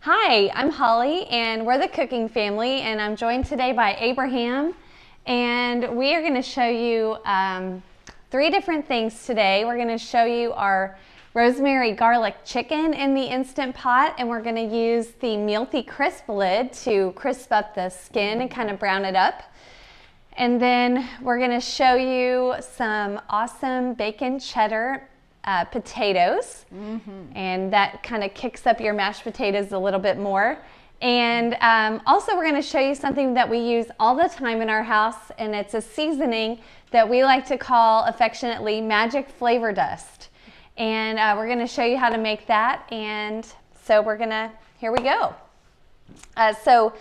Hi, I'm Holly and we're the cooking family, and I'm joined today by Abraham, and we are going to show you three different things today. We're going to show you our rosemary garlic chicken in the Instant Pot, and we're going to use the Multi Crisp lid to crisp up the skin and kind of brown it up. And then we're going to show you some awesome bacon cheddar potatoes, and that kind of kicks up your mashed potatoes a little bit more. And also we're going to show you something that we use all the time in our house, and it's a seasoning that we like to call affectionately magic flavor dust. And we're going to show you how to make that, and so here we go. So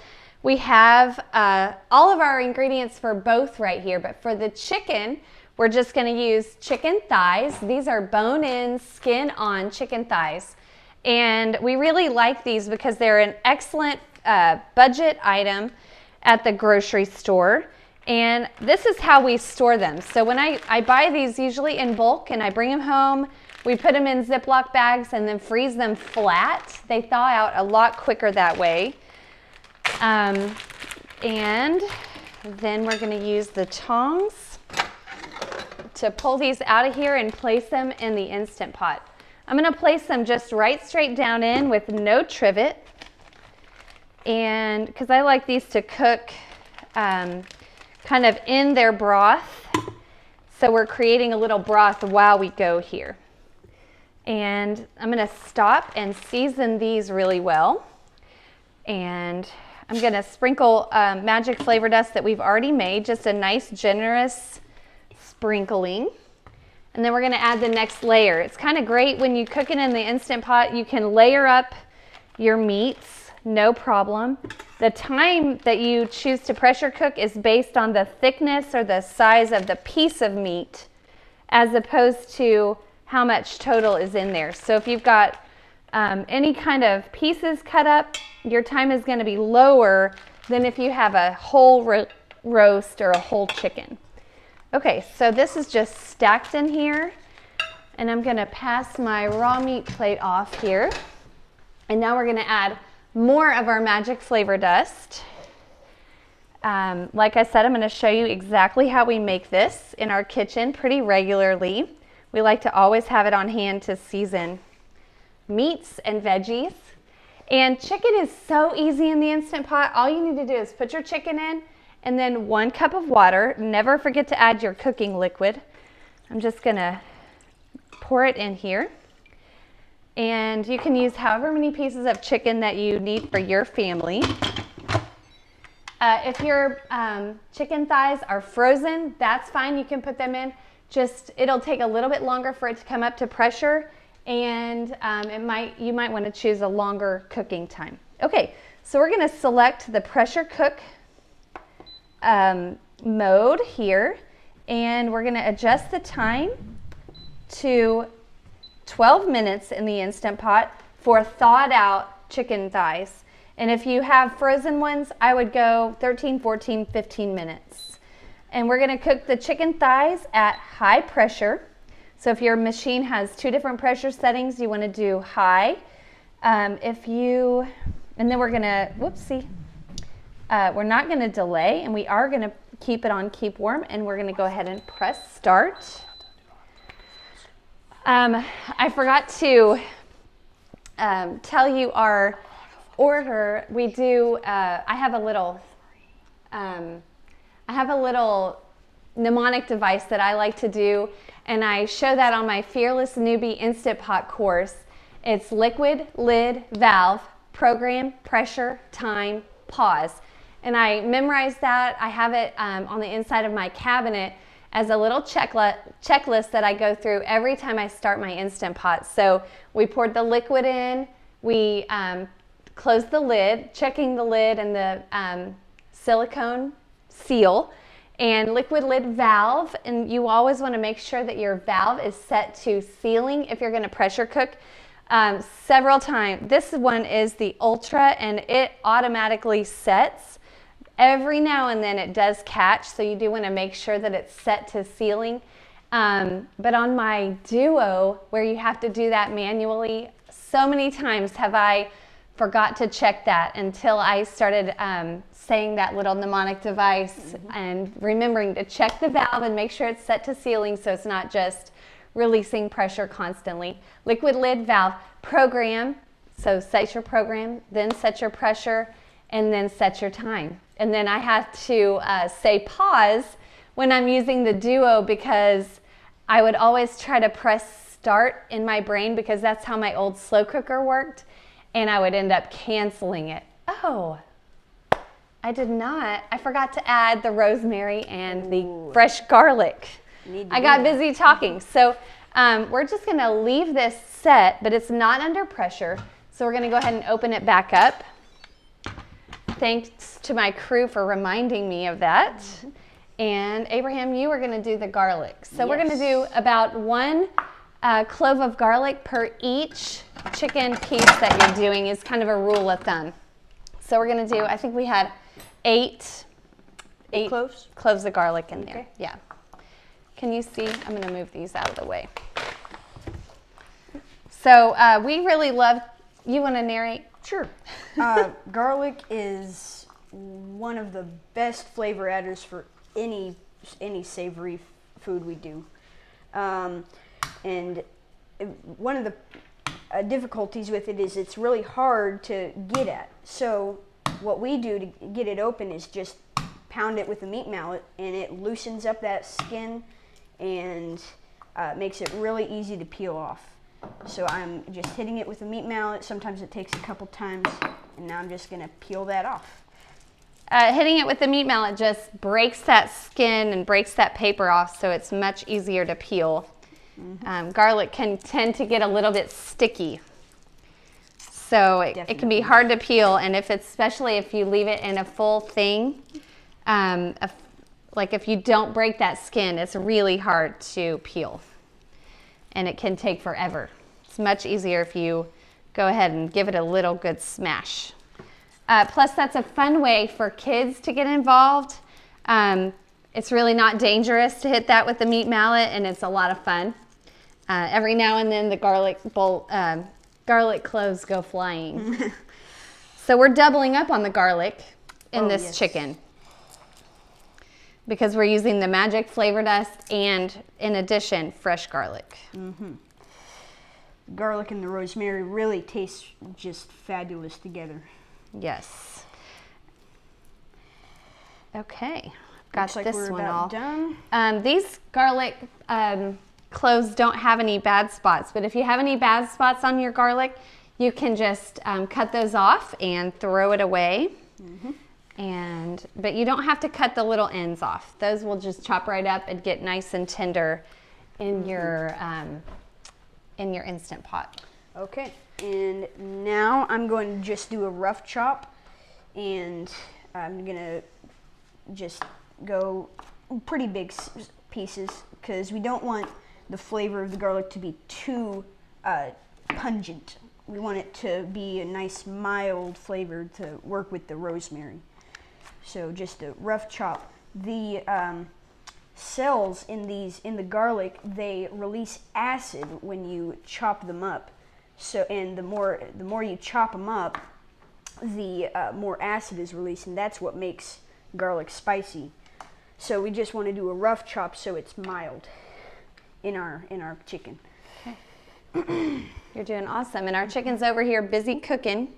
we have all of our ingredients for both right here, but for the chicken, we're just going to use chicken thighs. These are bone-in, skin-on chicken thighs. And we really like these because they're an excellent budget item at the grocery store. And this is how we store them. So when I buy these usually in bulk and I bring them home, we put them in Ziploc bags and then freeze them flat. They thaw out a lot quicker that way. And then we're going to use the tongs to pull these out of here and place them in the Instant Pot. I'm going to place them just right straight down in with no trivet, and because I like these to cook kind of in their broth, so we're creating a little broth while we go here. And I'm going to stop and season these really well, and I'm going to sprinkle magic flavor dust that we've already made, just a nice generous sprinkling. And then we're going to add the next layer. It's kind of great when you cook it in the Instant Pot, you can layer up your meats, no problem. The time that you choose to pressure cook is based on the thickness or the size of the piece of meat, as opposed to how much total is in there. So if you've got any kind of pieces cut up, your time is going to be lower than if you have a whole roast or a whole chicken. Okay, so this is just stacked in here, and I'm going to pass my raw meat plate off here. And now we're going to add more of our magic flavor dust. Like I said, I'm going to show you exactly how we make this in our kitchen pretty regularly. We like to always have it on hand to season meats and veggies. And chicken is so easy in the Instant Pot. All you need to do is put your chicken in, and then 1 cup of water. Never forget to add your cooking liquid. I'm just going to pour it in here. And you can use however many pieces of chicken that you need for your family. If your chicken thighs are frozen, that's fine. You can put them in. It'll take a little bit longer for it to come up to pressure, and you might want to choose a longer cooking time. Okay, so we're going to select the pressure cook mode here, and we're going to adjust the time to 12 minutes in the Instant Pot for thawed out chicken thighs. And if you have frozen ones, I would go 13, 14, 15 minutes. And we're going to cook the chicken thighs at high pressure. So if your machine has 2 different pressure settings, you want to do high. And then we're going to, we're not going to delay, and we are going to keep it on keep warm, and we're going to go ahead and press start. I forgot to tell you our order. We do. I have a little mnemonic device that I like to do, and I show that on my Fearless Newbie Instant Pot course. It's liquid, lid, valve, program, pressure, time, pause. And I memorized that. I have it on the inside of my cabinet as a little checklist that I go through every time I start my Instant Pot. So we poured the liquid in, we closed the lid, checking the lid and the silicone seal, and liquid lid valve. And you always want to make sure that your valve is set to sealing if you're going to pressure cook several times. This one is the Ultra, and it automatically sets. Every now and then it does catch, so you do want to make sure that it's set to sealing. But on my Duo, where you have to do that manually, so many times have I forgot to check that until I started saying that little mnemonic device and remembering to check the valve and make sure it's set to sealing so it's not just releasing pressure constantly. Liquid lid valve program, so set your program, then set your pressure, and then set your time. And then I have to say pause when I'm using the Duo because I would always try to press start in my brain because that's how my old slow cooker worked, and I would end up canceling it. Oh, I forgot to add the rosemary and the fresh garlic. I got busy talking. So we're just gonna leave this set, but it's not under pressure. So we're gonna go ahead and open it back up. Thanks to my crew for reminding me of that. And Abraham, you are gonna do the garlic. So we're gonna do about 1 clove of garlic per each chicken piece that you're doing is kind of a rule of thumb. So we're gonna do, I think we had 8 cloves of garlic in there. Yeah. Can you see? I'm gonna move these out of the way. So we really love, you wanna narrate? Sure. Garlic is one of the best flavor adders for any savory food we do. And one of the difficulties with it is it's really hard to get at. So what we do to get it open is just pound it with a meat mallet, and it loosens up that skin and makes it really easy to peel off. So I'm just hitting it with a meat mallet. Sometimes it takes a couple times, and now I'm just gonna peel that off. Hitting it with the meat mallet just breaks that skin and breaks that paper off, so it's much easier to peel. Garlic can tend to get a little bit sticky, so it can be hard to peel, and especially if you leave it in a full thing, like if you don't break that skin, it's really hard to peel, and it can take forever. It's much easier if you go ahead and give it a little good smash. Plus, that's a fun way for kids to get involved. It's really not dangerous to hit that with the meat mallet, and it's a lot of fun. Every now and then the garlic cloves go flying. So we're doubling up on the garlic in this chicken because we're using the magic flavor dust and, in addition, fresh garlic. Garlic and the rosemary really taste just fabulous together. Yes. Okay, got Looks this like we're one about all done. These garlic cloves don't have any bad spots, but if you have any bad spots on your garlic, you can just cut those off and throw it away. But you don't have to cut the little ends off. Those will just chop right up and get nice and tender in your Instant Pot. Okay, and now I'm going to just do a rough chop, and I'm gonna just go pretty big pieces because we don't want the flavor of the garlic to be too pungent. We want it to be a nice mild flavor to work with the rosemary. So just a rough chop. The cells in the garlic, they release acid when you chop them up. So, and the more you chop them up, the more acid is released, and that's what makes garlic spicy. So we just want to do a rough chop so it's mild in our chicken. Okay. You're doing awesome, and our chicken's over here busy cooking.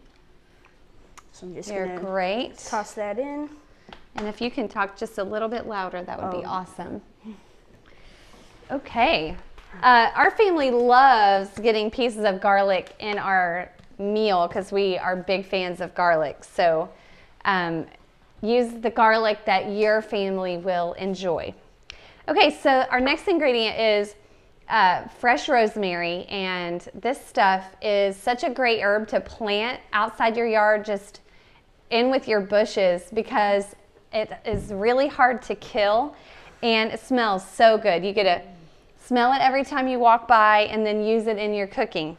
So I'm just They're great. Toss that in. And if you can talk just a little bit louder, that would be awesome. Okay. Our family loves getting pieces of garlic in our meal because we are big fans of garlic. So use the garlic that your family will enjoy. Okay, so our next ingredient is fresh rosemary, and this stuff is such a great herb to plant outside your yard, just in with your bushes, because it is really hard to kill and it smells so good. You get to smell it every time you walk by and then use it in your cooking.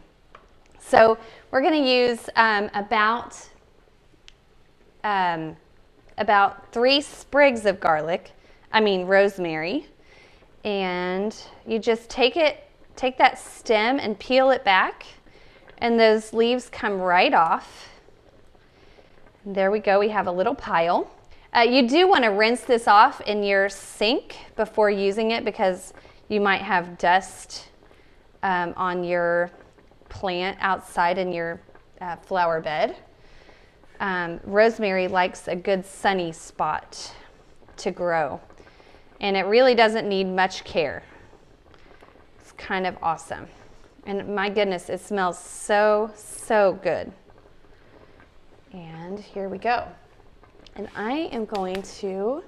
So we're going to use about 3 sprigs of rosemary, and you just take that stem and peel it back, and those leaves come right off. There we go, we have a little pile. You do want to rinse this off in your sink before using it because you might have dust on your plant outside in your flower bed. Rosemary likes a good sunny spot to grow, and it really doesn't need much care. It's kind of awesome. And my goodness, it smells so, so good. And here we go. And I am going to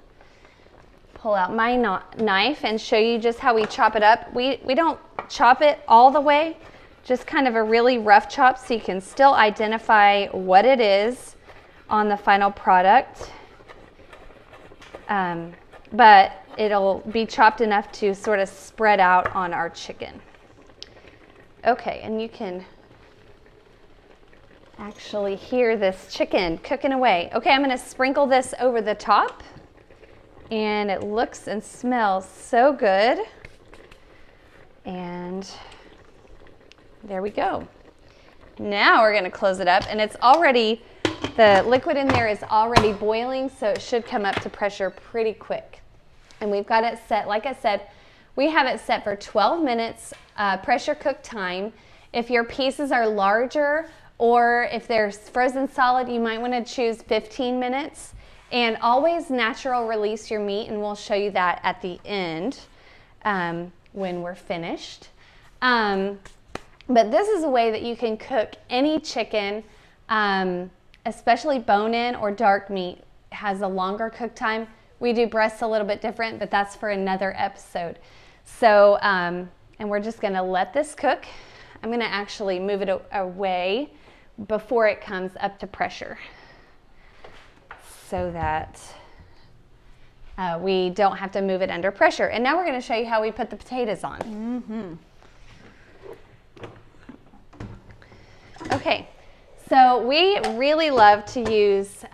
pull out my knife and show you just how we chop it up. We don't chop it all the way, just kind of a really rough chop so you can still identify what it is on the final product. But it'll be chopped enough to sort of spread out on our chicken. Okay, and you can actually hear this chicken cooking away. Okay, I'm going to sprinkle this over the top, and it looks and smells so good. And there we go. Now we're going to close it up, and it's already, the liquid in there is already boiling, so it should come up to pressure pretty quick. And we've got it set, like I said, we have it set for 12 minutes pressure cook time. If your pieces are larger, or if they're frozen solid, you might want to choose 15 minutes. And always natural release your meat, and we'll show you that at the end when we're finished. But this is a way that you can cook any chicken, especially bone-in or dark meat. It has a longer cook time. We do breasts a little bit different, but that's for another episode. So, and we're just gonna let this cook. I'm gonna actually move it away before it comes up to pressure so that we don't have to move it under pressure. And now we're going to show you how we put the potatoes on. Okay, so we really love to use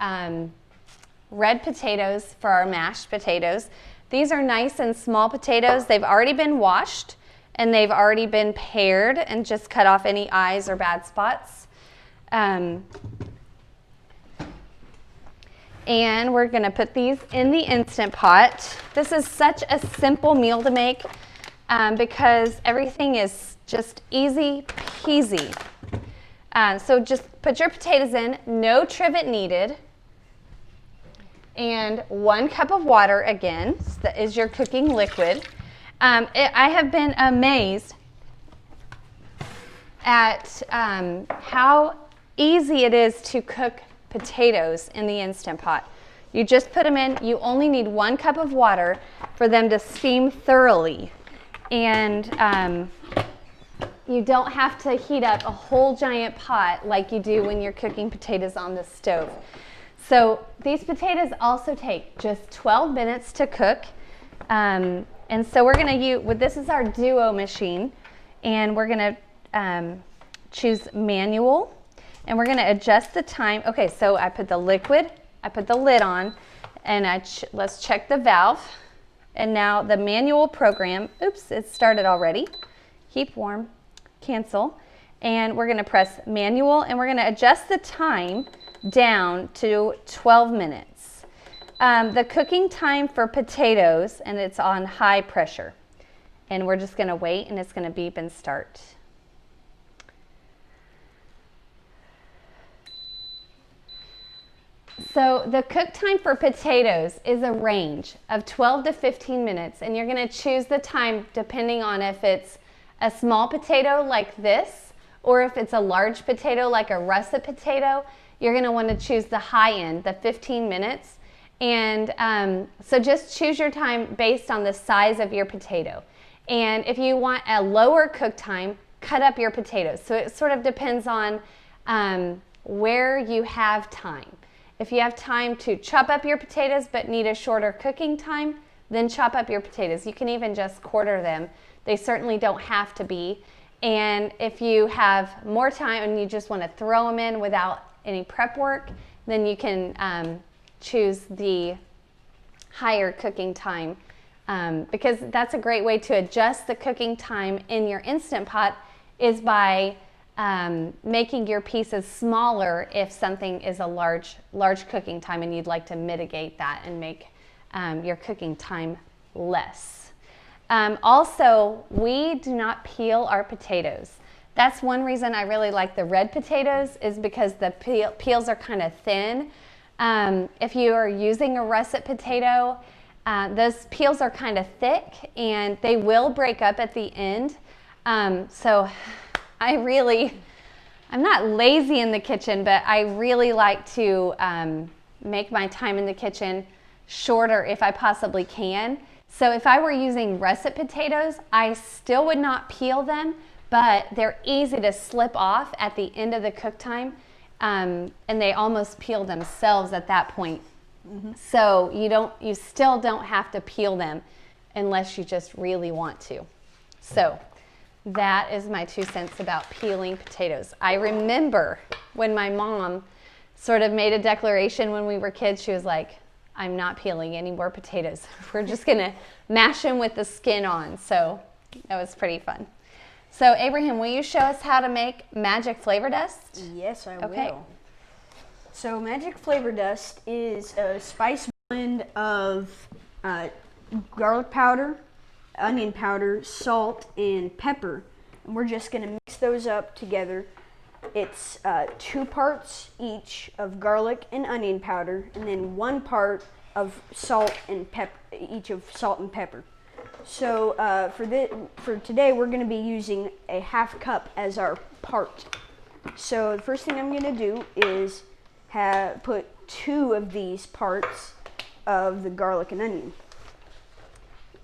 red potatoes for our mashed potatoes. These are nice and small potatoes. They've already been washed and they've already been pared and just cut off any eyes or bad spots. And we're gonna put these in the Instant Pot. This is such a simple meal to make because everything is just easy peasy. So just put your potatoes in, no trivet needed, and 1 cup of water again, so that is your cooking liquid. I have been amazed at how easy it is to cook potatoes in the Instant Pot. You just put them in. You only need 1 cup of water for them to steam thoroughly. And you don't have to heat up a whole giant pot like you do when you're cooking potatoes on the stove. So these potatoes also take just 12 minutes to cook. And so we're gonna use, this is our Duo machine, and we're gonna choose manual. And we're gonna adjust the time. Okay, so I put the liquid, I put the lid on, and let's check the valve. And now the manual program, oops, it started already. Keep warm, cancel. And we're gonna press manual, and we're gonna adjust the time down to 12 minutes. The cooking time for potatoes, and it's on high pressure. And we're just gonna wait, and it's gonna beep and start. So the cook time for potatoes is a range of 12 to 15 minutes, and you're going to choose the time depending on if it's a small potato like this, or if it's a large potato like a russet potato. You're going to want to choose the high end, the 15 minutes. And so just choose your time based on the size of your potato. And if you want a lower cook time, cut up your potatoes. So it sort of depends on where you have time. If you have time to chop up your potatoes but need a shorter cooking time, then chop up your potatoes. You can even just quarter them. They certainly don't have to be. And if you have more time and you just want to throw them in without any prep work, then you can choose the higher cooking time because that's a great way to adjust the cooking time in your Instant Pot is by making your pieces smaller if something is a large cooking time and you'd like to mitigate that and make your cooking time less. Also, we do not peel our potatoes. That's one reason I really like the red potatoes, is because the peels are kind of thin. If you are using a russet potato, those peels are kind of thick and they will break up at the end. So I'm not lazy in the kitchen, but I really like to make my time in the kitchen shorter if I possibly can. So if I were using russet potatoes, I still would not peel them, but they're easy to slip off at the end of the cook time, and they almost peel themselves at that point. Mm-hmm. So you still don't have to peel them unless you just really want to. So that is my 2 cents about peeling potatoes. I remember when my mom sort of made a declaration when we were kids. She was like, I'm not peeling any more potatoes. We're just gonna mash them with the skin on. So that was pretty fun. So Abraham, will you show us how to make magic flavor dust? Yes, I will. So magic flavor dust is a spice blend of garlic powder, onion powder, salt, and pepper. And we're just gonna mix those up together. It's 2 parts each of garlic and onion powder, and then 1 part of salt and pepper, each of salt and pepper. So for today, we're going to be using a 1/2 cup as our part. So the first thing I'm going to do is put 2 of these parts of the garlic and onion.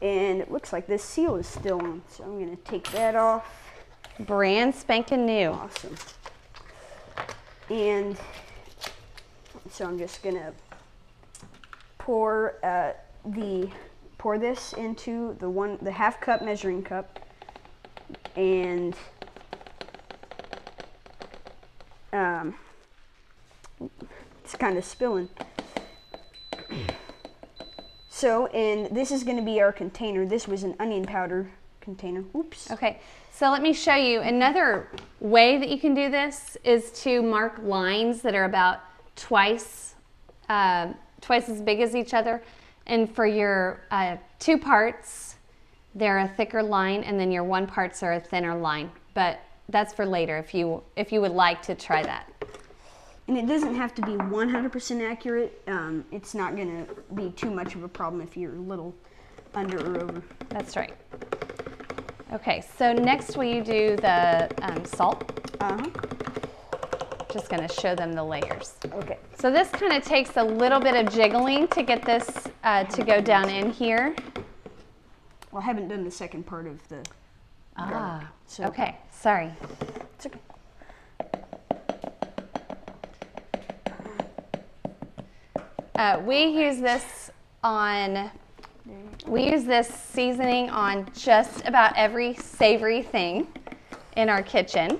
And it looks like this seal is still on, so I'm going to take that off. Brand spanking new. Awesome. And so I'm just going to pour this into the 1/2 cup measuring cup, and it's kind of spilling. So, and this is going to be our container. This was an onion powder container. Oops. Okay, so let me show you. Another way that you can do this is to mark lines that are about twice as big as each other. And for your 2 parts, they're a thicker line, and then your 1 parts are a thinner line. But that's for later if you would like to try that. And it doesn't have to be 100% accurate. It's not going to be too much of a problem if you're a little under or over. That's right. Okay, so next will you do the salt? Just going to show them the layers. Okay. So this kind of takes a little bit of jiggling to get this to go down in here. Well, I haven't done the second part of the garlic, so. Okay, sorry. It's okay. We use this seasoning on just about every savory thing in our kitchen.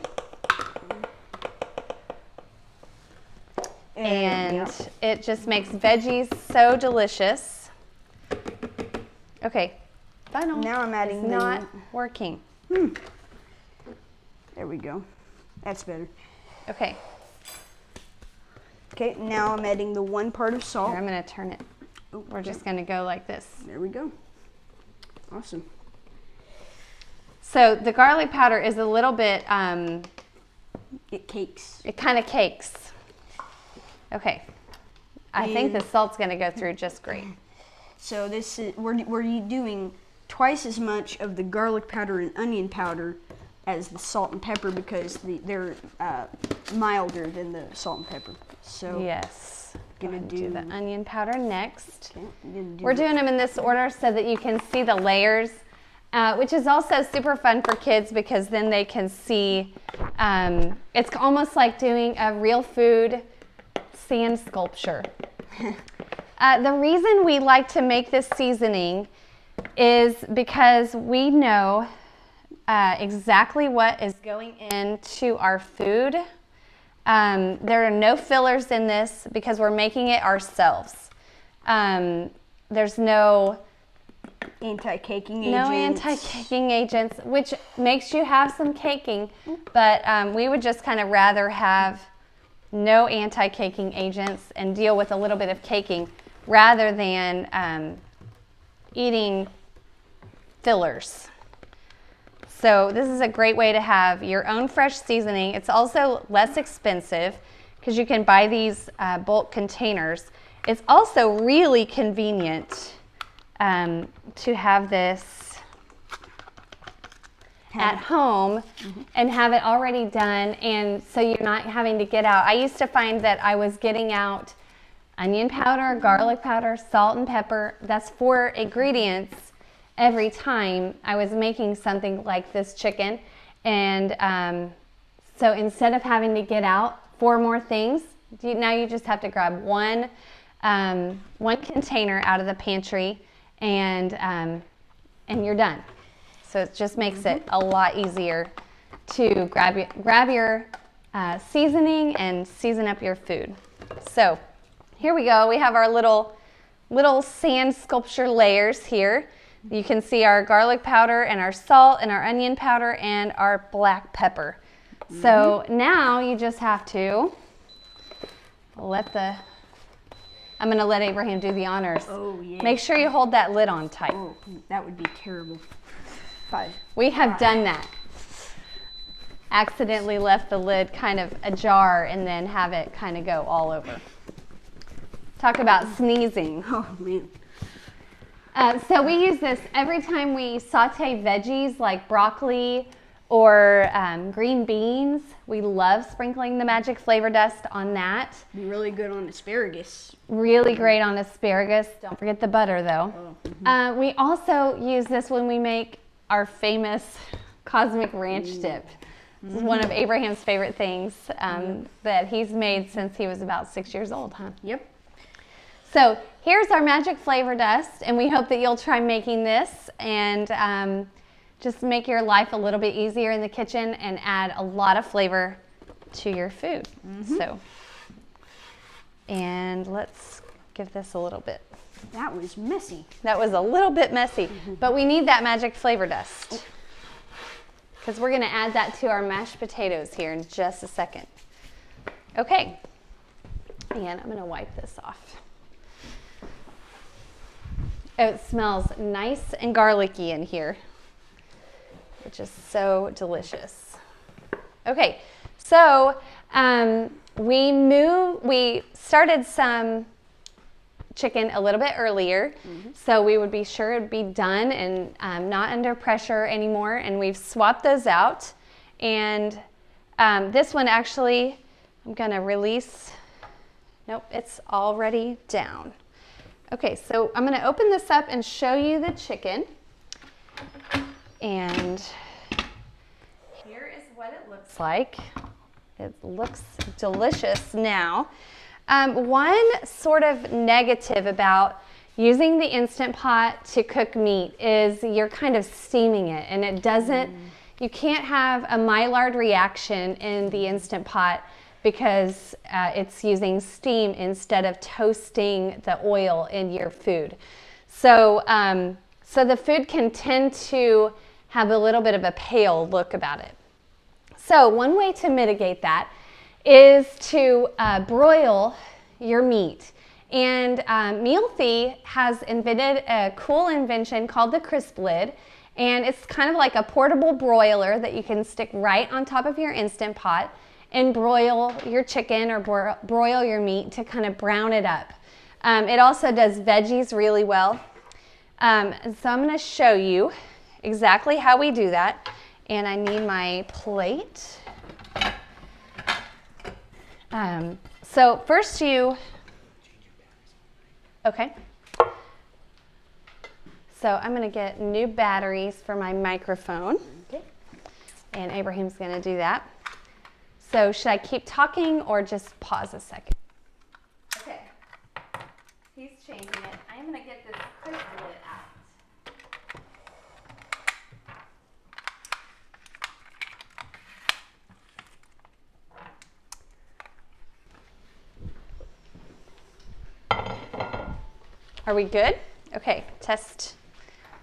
And it just makes veggies so delicious. Okay, final. Now I'm adding it's not working. There we go. That's better. Okay. Okay, now I'm adding the 1 part of salt. Here, I'm going to turn it. We're just going to go like this. There we go. Awesome. So the garlic powder is a little bit, it cakes. It kind of cakes. Okay. I think the salt's going to go through just great. So this is, we're doing twice as much of the garlic powder and onion powder as the salt and pepper because they're milder than the salt and pepper. So yes. Gonna do the onion powder next. Okay, we're doing them in this order so that you can see the layers, which is also super fun for kids because then they can see, it's almost like doing a real food sand sculpture. The reason we like to make this seasoning is because we know exactly what is going into our food. There are no fillers in this because we're making it ourselves. There's no anti-caking agents. No anti-caking agents, which makes you have some caking, but we would just kind of rather have no anti-caking agents and deal with a little bit of caking rather than eating fillers. So this is a great way to have your own fresh seasoning. It's also less expensive because you can buy these bulk containers. It's also really convenient to have this at home and have it already done, and so you're not having to get out. I used to find that I was getting out onion powder, garlic powder, salt and pepper. That's 4 ingredients every time I was making something like this chicken. And so instead of having to get out 4 more things, now you just have to grab one container out of the pantry, and you're done. So it just makes it a lot easier to grab your seasoning and season up your food. So here we go. We have our little sand sculpture layers here. You can see our garlic powder and our salt and our onion powder and our black pepper. So now you just have to I'm going to let Abraham do the honors. Oh, yeah. Make sure you hold that lid on tight. Oh, that would be terrible. We have done that. Accidentally left the lid kind of ajar and then have it kind of go all over. Talk about sneezing. Oh, man. So we use this every time we saute veggies like broccoli or green beans. We love sprinkling the magic flavor dust on that. Be really good on asparagus. Really great on asparagus. Don't forget the butter though. Oh, We also use this when we make our famous cosmic ranch dip. This is one of Abraham's favorite things that he's made since he was about 6 years old, huh? Yep. So here's our magic flavor dust, and we hope that you'll try making this and just make your life a little bit easier in the kitchen and add a lot of flavor to your food. And let's give this a little bit. That was messy. That was a little bit messy, but we need that magic flavor dust because we're going to add that to our mashed potatoes here in just a second. Okay, and I'm going to wipe this off. Oh, it smells nice and garlicky in here, which is so delicious. Okay, so we started some chicken a little bit earlier, so we would be sure it'd be done and not under pressure anymore, and we've swapped those out. And this one actually, I'm gonna release, nope, it's already down. Okay, so I'm gonna open this up and show you the chicken. And here is what it looks like. It looks delicious now. One sort of negative about using the Instant Pot to cook meat is you're kind of steaming it, and it doesn't, you can't have a Maillard reaction in the Instant Pot because it's using steam instead of toasting the oil in your food. So, so the food can tend to have a little bit of a pale look about it. So one way to mitigate that is to broil your meat. And Mealthy has invented a cool invention called the crisp lid. And it's kind of like a portable broiler that you can stick right on top of your Instant Pot and broil your chicken or broil your meat to kind of brown it up. It also does veggies really well. So I'm going to show you exactly how we do that. And I need my plate. So first okay. So I'm going to get new batteries for my microphone. Okay. And Abraham's going to do that. So should I keep talking or just pause a second? Okay. He's changing it. I'm going to get this crisp lid out. Are we good? Okay, test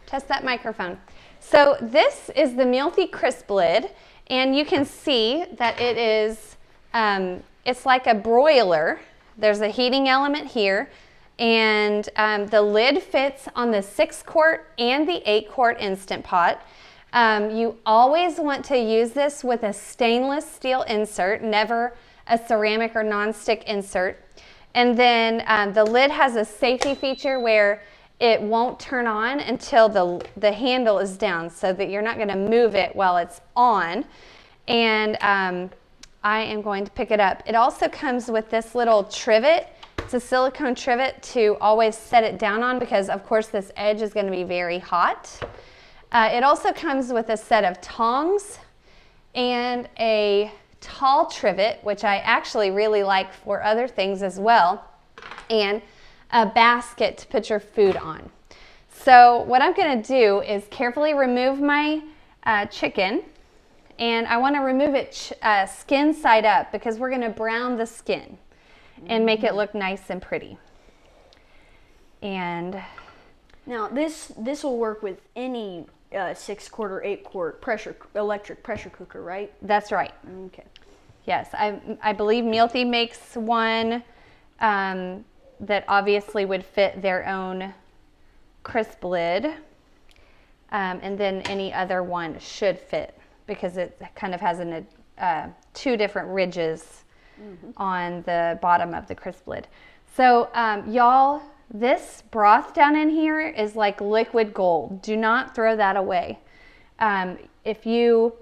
Test that microphone. So this is the Multi Crisp lid, and you can see that it is, it's like a broiler. There's a heating element here, and the lid fits on the 6-quart and the 8-quart Instant Pot. You always want to use this with a stainless steel insert, never a ceramic or nonstick insert. And then the lid has a safety feature where it won't turn on until the handle is down, so that you're not going to move it while it's on. And I am going to pick it up. It also comes with this little trivet. It's a silicone trivet to always set it down on, because of course this edge is going to be very hot. It also comes with a set of tongs and a tall trivet, which I actually really like for other things as well, and a basket to put your food on. So what I'm going to do is carefully remove my chicken, and I want to remove it skin side up, because we're going to brown the skin and make it look nice and pretty. And now this will work with any 6-quart or 8-quart electric pressure cooker, right? That's right. Okay. Yes, I believe Multi makes one that obviously would fit their own crisp lid, and then any other one should fit, because it kind of has two different ridges on the bottom of the crisp lid. So y'all, this broth down in here is like liquid gold. Do not throw that away. If you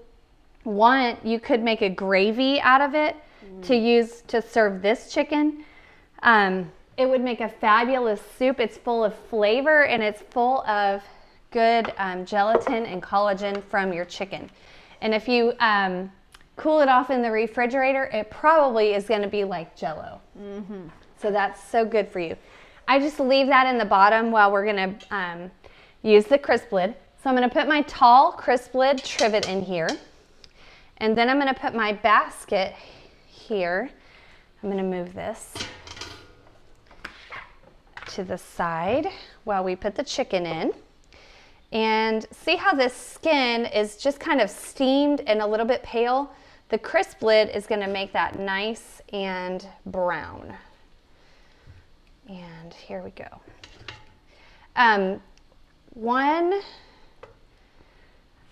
want, you could make a gravy out of it to use to serve this chicken. It would make a fabulous soup. It's full of flavor, and it's full of good gelatin and collagen from your chicken. And if you cool it off in the refrigerator, it probably is going to be like Jell-O. So that's so good for you. I just leave that in the bottom while we're going to use the crisp lid. So I'm going to put my tall crisp lid trivet in here, and then I'm going to put my basket here. I'm going to move this to the side while we put the chicken in. And see how this skin is just kind of steamed and a little bit pale? The crisp lid is going to make that nice and brown. And here we go. One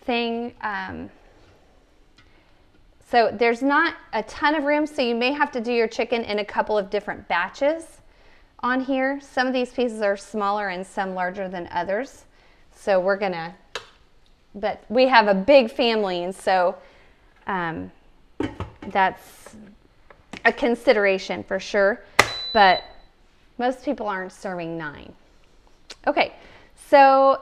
thing, so there's not a ton of room, so you may have to do your chicken in a couple of different batches on here. Some of these pieces are smaller and some larger than others. So we're gonna, but we have a big family, and so that's a consideration for sure, but most people aren't serving 9. Okay, so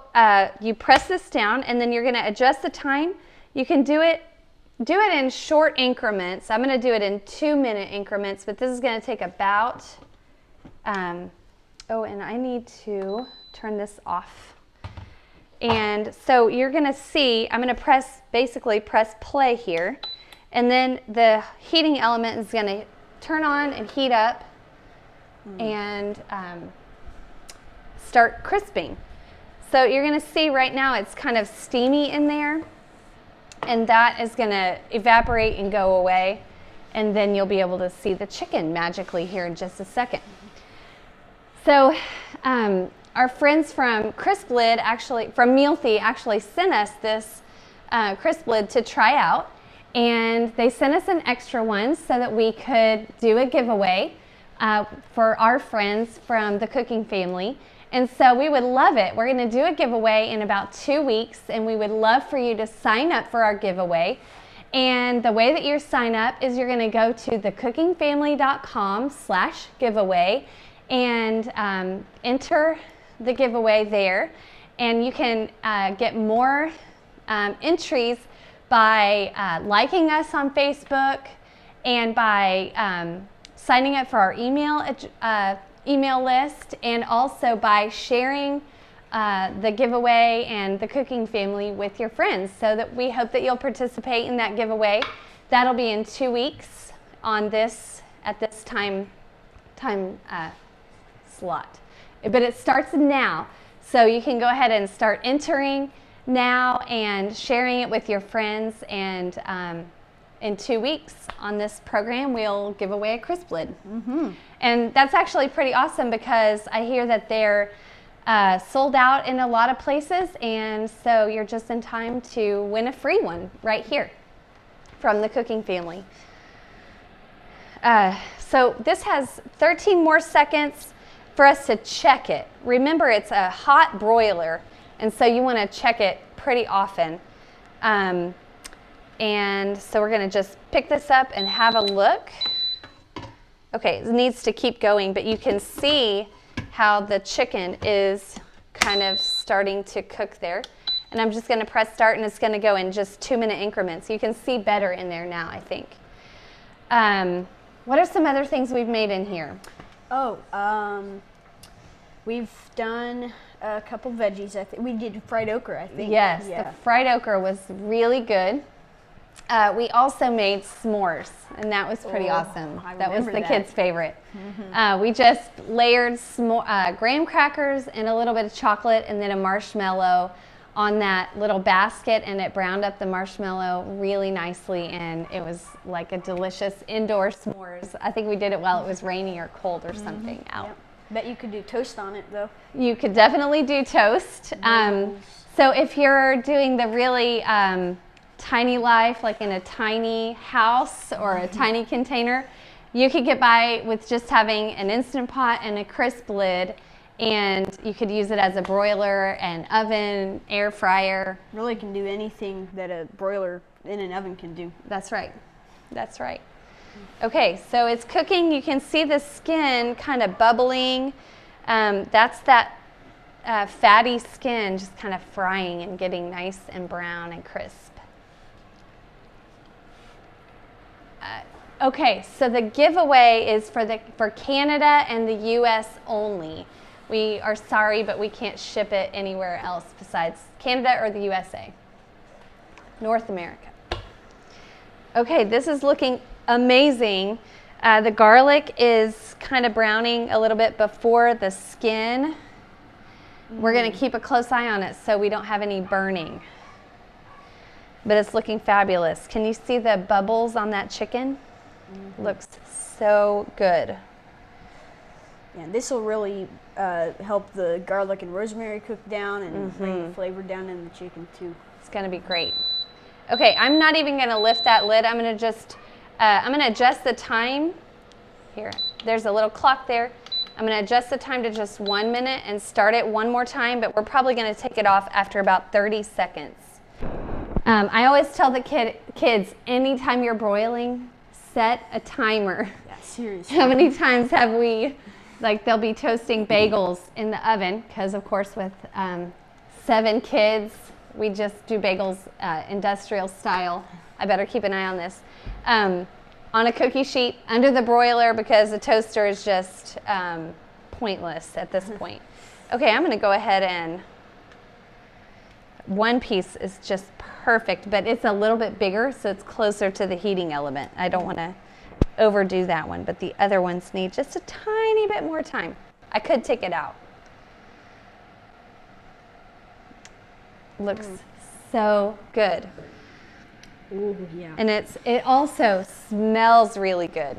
you press this down, and then you're gonna adjust the time. You can do it in short increments. I'm gonna do it in 2-minute increments, but this is gonna take about, oh, and I need to turn this off. And so you're gonna see, I'm gonna basically press play here, and then the heating element is gonna turn on and heat up and start crisping. So you're gonna see right now it's kind of steamy in there, and that is gonna evaporate and go away, and then you'll be able to see the chicken magically here in just a second. So our friends from Crisp Lid, from Multi, actually sent us this crisp lid to try out, and they sent us an extra one so that we could do a giveaway for our friends from the cooking family. And so we would love it. We're going to do a giveaway in about 2 weeks, and we would love for you to sign up for our giveaway. And the way that you sign up is you're going to go to thecookingfamily.com/giveaway and enter the giveaway there, and you can get more entries by liking us on Facebook and by signing up for our email list, and also by sharing the giveaway and the cooking family with your friends, so that we hope that you'll participate in that giveaway. That'll be in 2 weeks at this time slot. But it starts now. So you can go ahead and start entering now and sharing it with your friends. And in 2 weeks on this program, we'll give away a crisp lid. And that's actually pretty awesome because I hear that they're sold out in a lot of places. And so you're just in time to win a free one right here from the cooking family. So this has 13 more seconds for us to check it. Remember, it's a hot broiler, and so you want to check it pretty often. And so we're going to just pick this up and have a look. Okay, it needs to keep going, but you can see how the chicken is kind of starting to cook there. And I'm just going to press start, and it's going to go in just 2-minute increments. You can see better in there now, I think. What are some other things we've made in here? We've done a couple veggies. I think we did fried okra, I think. Yes, the fried okra was really good. We also made s'mores, and that was pretty awesome. That was the kids' favorite. We just layered graham crackers and a little bit of chocolate and then a marshmallow on that little basket, and it browned up the marshmallow really nicely, and it was like a delicious indoor s'mores. I think we did it while it was rainy or cold or something out. Yep. Bet you could do toast on it, though. You could definitely do toast. So if you're doing the really tiny life, like in a tiny house or a tiny container, you could get by with just having an Instant Pot and a crisp lid, and you could use it as a broiler, an oven, air fryer. Really can do anything that a broiler in an oven can do. That's right. That's right. Okay, so it's cooking. You can see the skin kind of bubbling. That's that fatty skin just kind of frying and getting nice and brown and crisp. Okay, so the giveaway is for Canada and the U.S. only. We are sorry, but we can't ship it anywhere else besides Canada or the USA. North America. Okay, this is looking amazing. The garlic is kind of browning a little bit before the skin. We're going to keep a close eye on it so we don't have any burning. But it's looking fabulous. Can you see the bubbles on that chicken? Looks so good. Yeah, this will really help the garlic and rosemary cook down and bring the flavor down in the chicken too. It's going to be great. Okay, I'm not even going to lift that lid. I'm going to just adjust the time. Here, there's a little clock there. I'm going to adjust the time to just 1 minute and start it one more time, but we're probably going to take it off after about 30 seconds. I always tell the kids, anytime you're broiling, set a timer. Yeah, seriously. How many times have we, like, they'll be toasting bagels in the oven, because of course with 7 kids, we just do bagels industrial style. I better keep an eye on this. On a cookie sheet under the broiler, because the toaster is just pointless at this point. Okay, I'm going to go ahead and one piece is just perfect, but it's a little bit bigger, so it's closer to the heating element. I don't want to overdo that one, but the other ones need just a tiny bit more time. I could take it out. Looks so good. Ooh, yeah. And it also smells really good.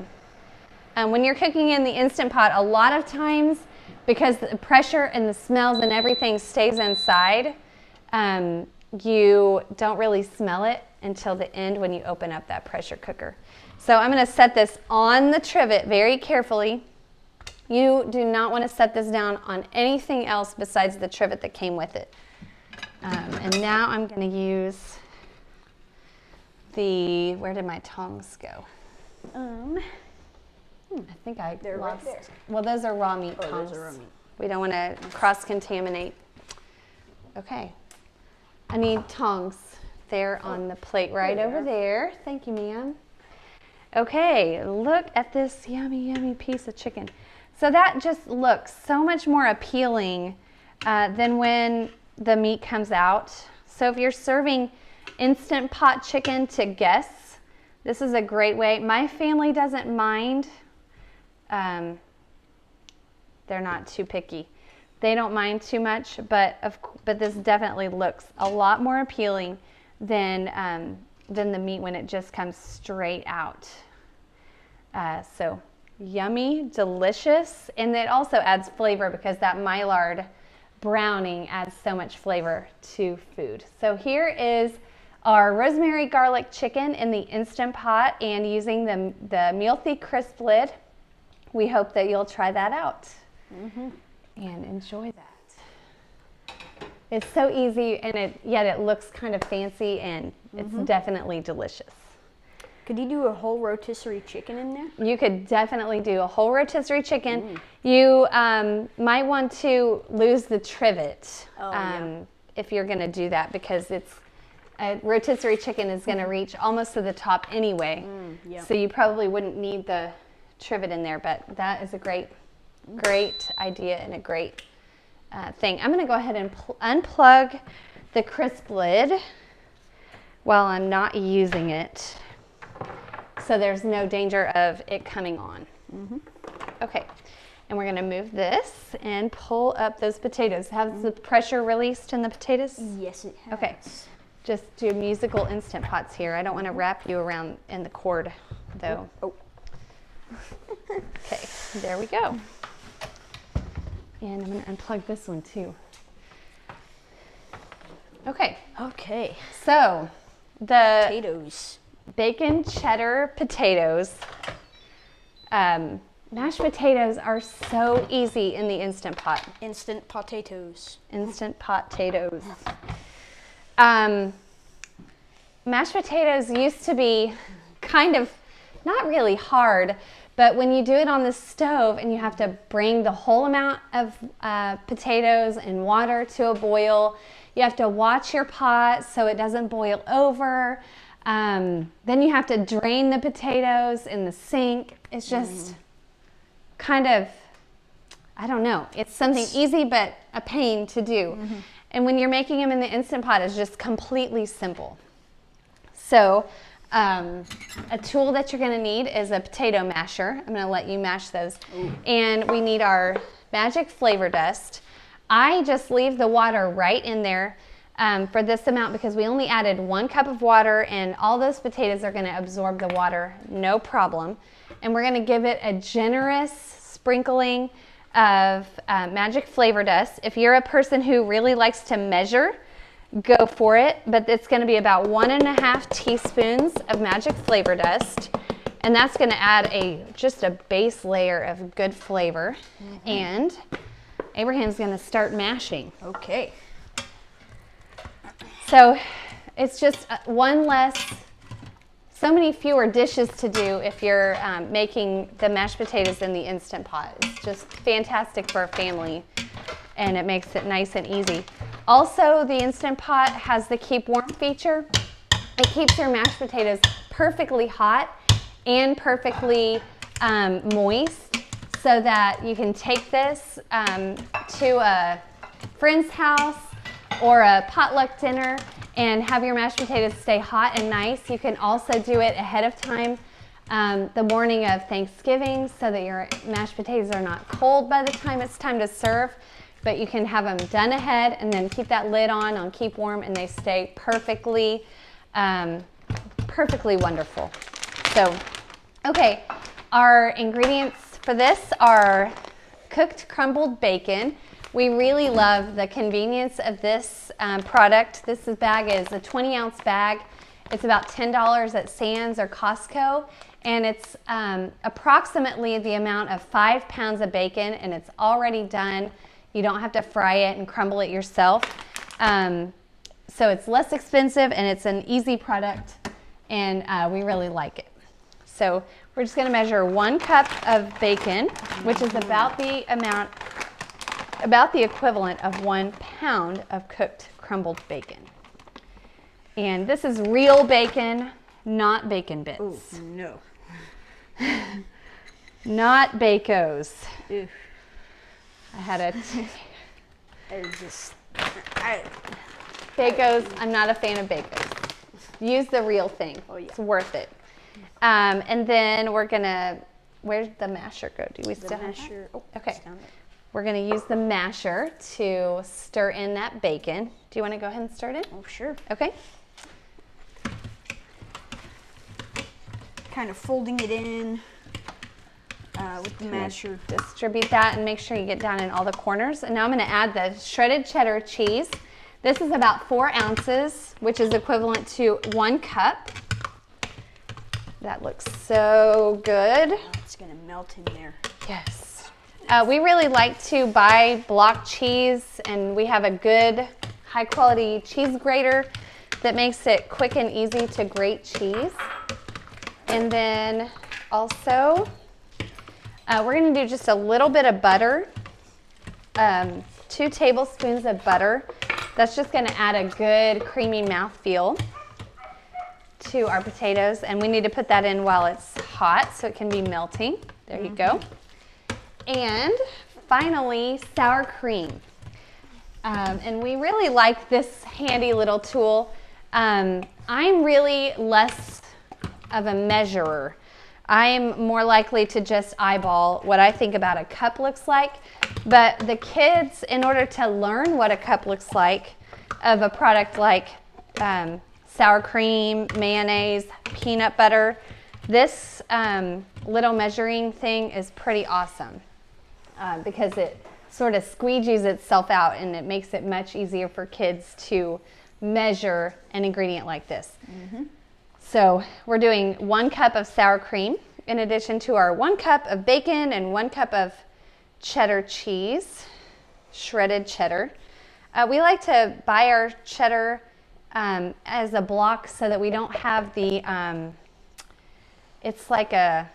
When you're cooking in the Instant Pot, a lot of times, because the pressure and the smells and everything stays inside, you don't really smell it until the end when you open up that pressure cooker. So I'm going to set this on the trivet very carefully. You do not want to set this down on anything else besides the trivet that came with it. And now I'm going to use where did my tongs go? I think they're lost. Right there. Well, those are raw meat tongs. Those are raw meat. We don't want to cross-contaminate. Okay. I need tongs there on the plate right over there. Thank you, ma'am. Okay, look at this yummy, yummy piece of chicken. So that just looks so much more appealing than when the meat comes out. So if you're serving Instant Pot chicken to guests, this is a great way. My family doesn't mind. They're not too picky. they don't mind too much, but this definitely looks a lot more appealing than the meat when it just comes straight out. So yummy, delicious, and it also adds flavor because that Maillard browning adds so much flavor to food. So here is our rosemary garlic chicken in the Instant Pot, and using the Mealthy crisp lid. We hope that you'll try that out and enjoy that. It's so easy, and yet it looks kind of fancy, and it's definitely delicious. Could you do a whole rotisserie chicken in there? You could definitely do a whole rotisserie chicken. You might want to lose the trivet if you're going to do that, because a rotisserie chicken is going to reach almost to the top anyway. So you probably wouldn't need the trivet in there, but that is a great idea and a great thing. I'm going to go ahead and unplug the crisp lid while I'm not using it, so there's no danger of it coming on. Okay, and we're going to move this and pull up those potatoes. Has the pressure released in the potatoes? Yes, it has. Okay, just do musical Instant Pots here. I don't want to wrap you around in the cord, though. Okay, there we go. And I'm going to unplug this one too. Okay, so the potatoes. Bacon cheddar potatoes. Mashed potatoes are so easy in the Instant Pot. Instant potatoes. Instant potatoes. Mashed potatoes used to be kind of not really hard, but when you do it on the stove and you have to bring the whole amount of potatoes and water to a boil, you have to watch your pot so it doesn't boil over. Then you have to drain the potatoes in the sink. It's just kind of, I don't know. It's something easy but a pain to do. And when you're making them in the Instant Pot, it's just completely simple. So a tool that you're going to need is a potato masher. I'm going to let you mash those. And we need our magic flavor dust. I just leave the water right in there for this amount because we only added 1 cup of water, and all those potatoes are going to absorb the water, no problem. And we're going to give it a generous sprinkling of magic flavor dust. If you're a person who really likes to measure, go for it, but it's going to be about 1.5 teaspoons of magic flavor dust, and that's going to add just a base layer of good flavor. And Abraham's going to start mashing. Okay. So it's just so many fewer dishes to do if you're making the mashed potatoes in the Instant Pot. It's just fantastic for a family, and it makes it nice and easy. Also, the Instant Pot has the keep warm feature. It keeps your mashed potatoes perfectly hot and perfectly moist, so that you can take this to a friend's house or a potluck dinner and have your mashed potatoes stay hot and nice. You can also do it ahead of time the morning of Thanksgiving, so that your mashed potatoes are not cold by the time it's time to serve. But you can have them done ahead and then keep that lid on keep warm, and they stay perfectly wonderful. So, okay, our ingredients for this are cooked crumbled bacon. We really love the convenience of this product. This bag is a 20-ounce bag. It's about $10 at Sam's or Costco, and it's approximately the amount of 5 pounds of bacon, and it's already done. You don't have to fry it and crumble it yourself. So it's less expensive, and it's an easy product, and we really like it. So we're just going to measure 1 cup of bacon, which is about the equivalent of 1 pound of cooked crumbled bacon. And this is real bacon, not bacon bits. Oh, no. Not Bacos. Ew. I had a Bacos, I'm not a fan of Bacos. Use the real thing. Oh, yeah. It's worth it. And then we're gonna, where'd the masher go? Do we still have masher. that? Okay. we're going to use the masher to stir in that bacon. Do you want to go ahead and stir it in? Oh, sure. Okay. Kind of folding it in with the masher. Distribute that and make sure you get down in all the corners. And now I'm going to add the shredded cheddar cheese. This is about 4 ounces, which is equivalent to 1 cup. That looks so good. Oh, it's going to melt in there. Yes. We really like to buy block cheese, and we have a good high quality cheese grater that makes it quick and easy to grate cheese. And then also, we're going to do just a little bit of butter, 2 tablespoons of butter. That's just going to add a good creamy mouthfeel to our potatoes, and we need to put that in while it's hot so it can be melting. There you go. And finally, sour cream. And we really like this handy little tool. I'm really less of a measurer. I'm more likely to just eyeball what I think about a cup looks like. But the kids, in order to learn what a cup looks like of a product like sour cream, mayonnaise, peanut butter, this little measuring thing is pretty awesome because it sort of squeegees itself out, and it makes it much easier for kids to measure an ingredient like this. So we're doing 1 cup of sour cream in addition to our 1 cup of bacon and 1 cup of cheddar cheese, shredded cheddar. We like to buy our cheddar as a block so that we don't have the, it's like a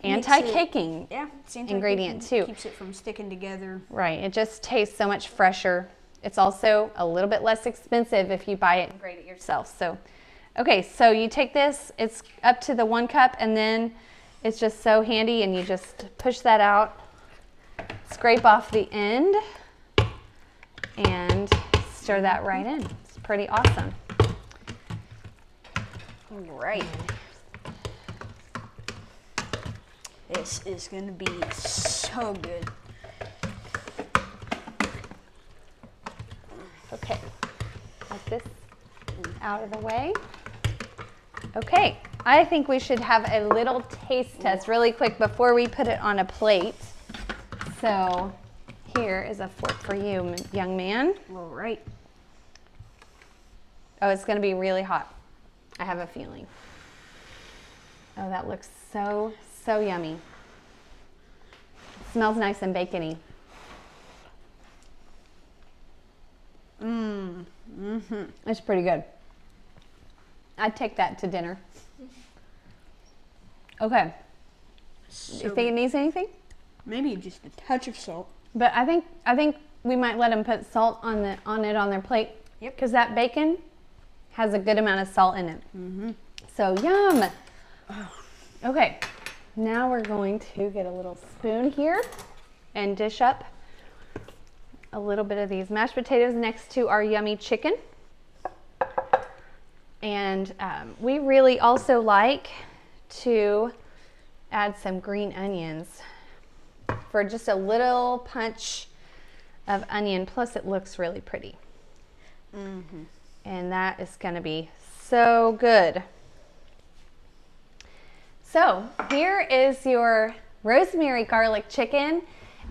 anti-caking ingredient too. Keeps it from sticking together. Right, it just tastes so much fresher. It's also a little bit less expensive if you buy it and grate it yourself. So, okay, so you take this, it's up to the 1 cup, and then it's just so handy, and you just push that out, scrape off the end, and stir that right in. It's pretty awesome. Right. This is going to be so good. Okay, like this out of the way. Okay, I think we should have a little taste test really quick before we put it on a plate. So here is a fork for you, young man. All right. Oh, it's going to be really hot. I have a feeling. Oh, that looks so yummy. It smells nice and bacony. It's pretty good. I'd take that to dinner. Okay. So You think it needs anything? maybe just a touch of salt. But I think we might let them put salt on their plate. Yep. Because that bacon has a good amount of salt in it. So yum. Okay. Now we're going to get a little spoon here and dish up a little bit of these mashed potatoes next to our yummy chicken. And we really also like to add some green onions for just a little punch of onion. Plus it looks really pretty. And that is going to be so good. So here is your rosemary garlic chicken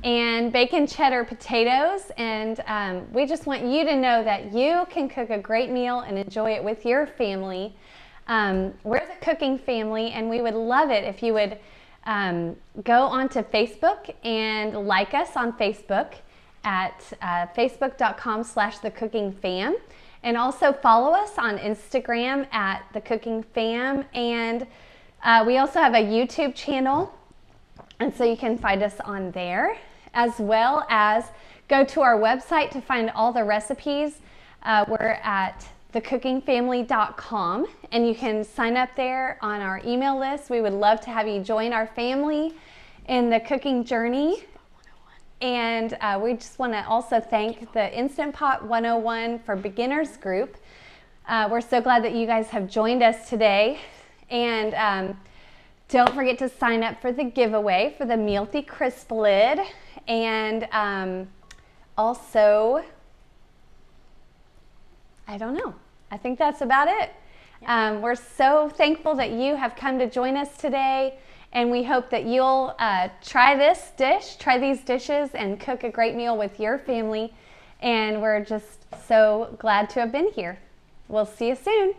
and bacon cheddar potatoes, and we just want you to know that you can cook a great meal and enjoy it with your family. We're the cooking family, and we would love it if you would go onto Facebook and like us on Facebook at facebook.com/thecookingfam, and also follow us on Instagram at thecookingfam, and we also have a YouTube channel, and so you can find us on there, as well as go to our website to find all the recipes. We're at thecookingfamily.com, and you can sign up there on our email list. We would love to have you join our family in the cooking journey. And we just want to also thank the Instant Pot 101 for Beginners group. We're so glad that you guys have joined us today. And don't forget to sign up for the giveaway for the Mealthy Crisp Lid. And also, I don't know. I think that's about it. We're so thankful that you have come to join us today, and we hope that you'll try these dishes, and cook a great meal with your family. And we're just so glad to have been here. We'll see you soon.